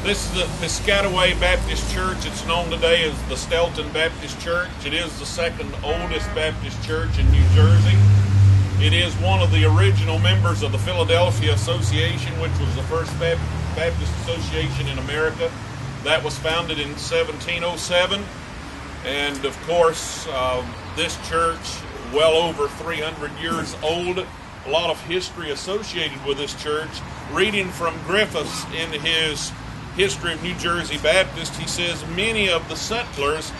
This is the Piscataway Baptist Church. It's known today as the Stelton Baptist Church. It is the second oldest Baptist church in New Jersey. It is one of the original members of the Philadelphia Association, which was the first Baptist association in America. That was founded in 1707. And of course, this church, well over 300 years old. A lot of history associated with this church. Reading from Griffiths in his History of New Jersey Baptist, he says many of the settlers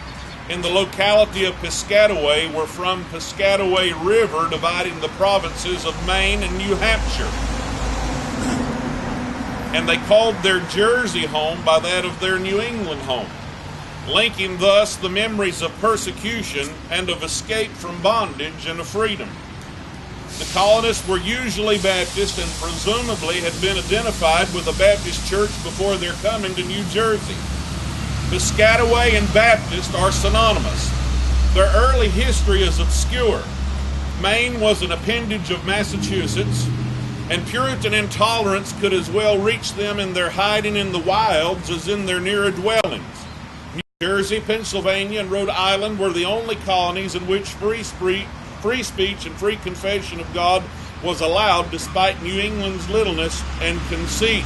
in the locality of Piscataway were from Piscataway River, dividing the provinces of Maine and New Hampshire. And they called their Jersey home by that of their New England home, linking thus the memories of persecution and of escape from bondage and of freedom. The colonists were usually Baptist and presumably had been identified with a Baptist church before their coming to New Jersey. Piscataway and Baptist are synonymous. Their early history is obscure. Maine was an appendage of Massachusetts, and Puritan intolerance could as well reach them in their hiding in the wilds as in their nearer dwellings. New Jersey, Pennsylvania, and Rhode Island were the only colonies in which free speech and free confession of God was allowed, despite New England's littleness and conceit.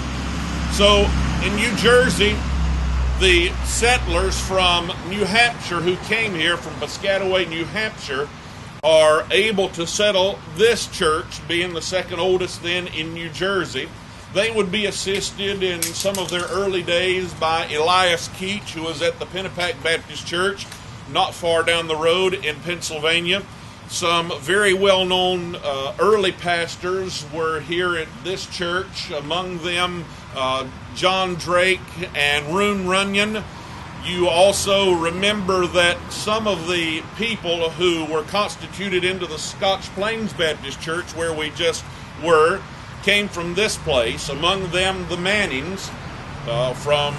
So in New Jersey, the settlers from New Hampshire who came here from Piscataway, New Hampshire, are able to settle this church, being the second oldest then in New Jersey. They would be assisted in some of their early days by Elias Keach, who was at the Pennapack Baptist Church, not far down the road in Pennsylvania. Some very well-known early pastors were here at this church, among them John Drake and Roone Runyon. You also remember that some of the people who were constituted into the Scotch Plains Baptist Church, where we just were, came from this place, among them the Mannings, from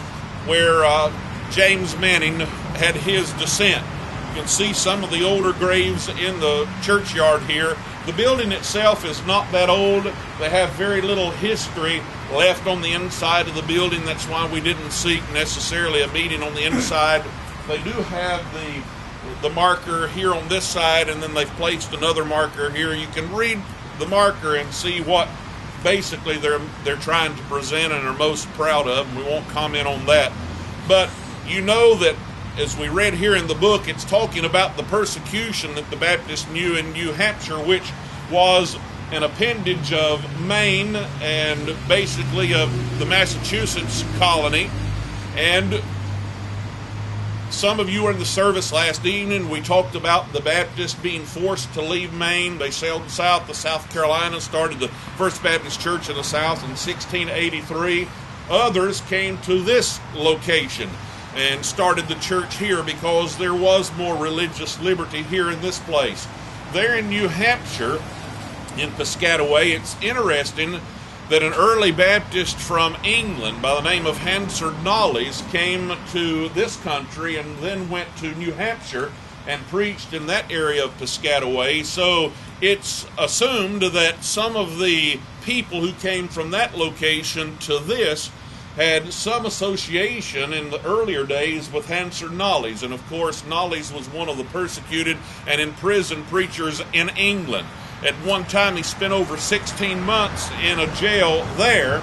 where James Manning had his descent. You can see some of the older graves in the churchyard here. The building itself is not that old. They have very little history left on the inside of the building. That's why we didn't seek necessarily a meeting on the inside. They do have the marker here on this side, and then they've placed another marker here. You can read the marker and see what basically they're trying to present and are most proud of. We won't comment on that. But you know that as we read here in the book, it's talking about the persecution that the Baptists knew in New Hampshire, which was an appendage of Maine and basically of the Massachusetts colony. And some of you were in the service last evening. We talked about the Baptists being forced to leave Maine. They sailed south to South Carolina, started the First Baptist Church in the South in 1683. Others came to this location and started the church here because there was more religious liberty here in this place. There in New Hampshire, in Piscataway, it's interesting that an early Baptist from England by the name of Hansard Knollys came to this country and then went to New Hampshire and preached in that area of Piscataway. So it's assumed that some of the people who came from that location to this had some association in the earlier days with Hansard Knollys. And of course, Knollys was one of the persecuted and imprisoned preachers in England. At one time, he spent over 16 months in a jail there,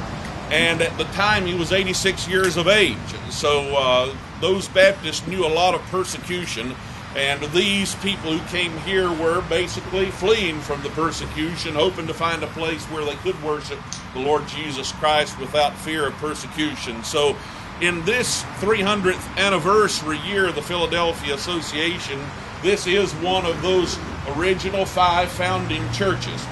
and at the time, he was 86 years of age. So those Baptists knew a lot of persecution, and these people who came here were basically fleeing from the persecution, hoping to find a place where they could worship the Lord Jesus Christ without fear of persecution. So in this 300th anniversary year of the Philadelphia Association, this is one of those original 5 founding churches.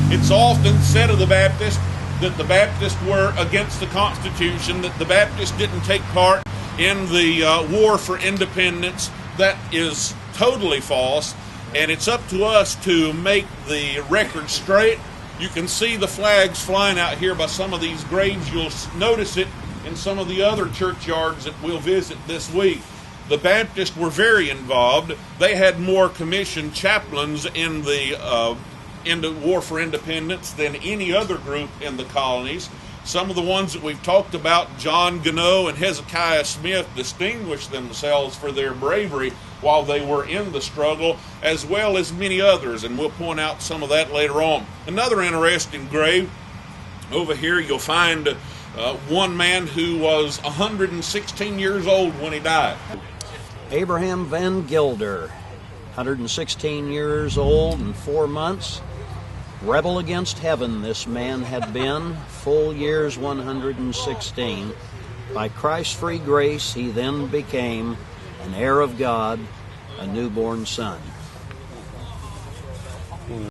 It's often said of the Baptists that the Baptists were against the Constitution, that the Baptists didn't take part in the war for independence. That is totally false, and it's up to us to make the record straight. You can see the flags flying out here by some of these graves. You'll notice it in some of the other churchyards that we'll visit this week. The Baptists were very involved. They had more commissioned chaplains in the war for independence than any other group in the colonies. Some of the ones that we've talked about, John Gano and Hezekiah Smith, distinguished themselves for their bravery while they were in the struggle, as well as many others, and we'll point out some of that later on. Another interesting grave, over here you'll find one man who was 116 years old when he died. Abraham Van Gilder, 116 years old and 4 months. Rebel against heaven this man had been, full years 116. By Christ's free grace he then became an heir of God, a newborn son.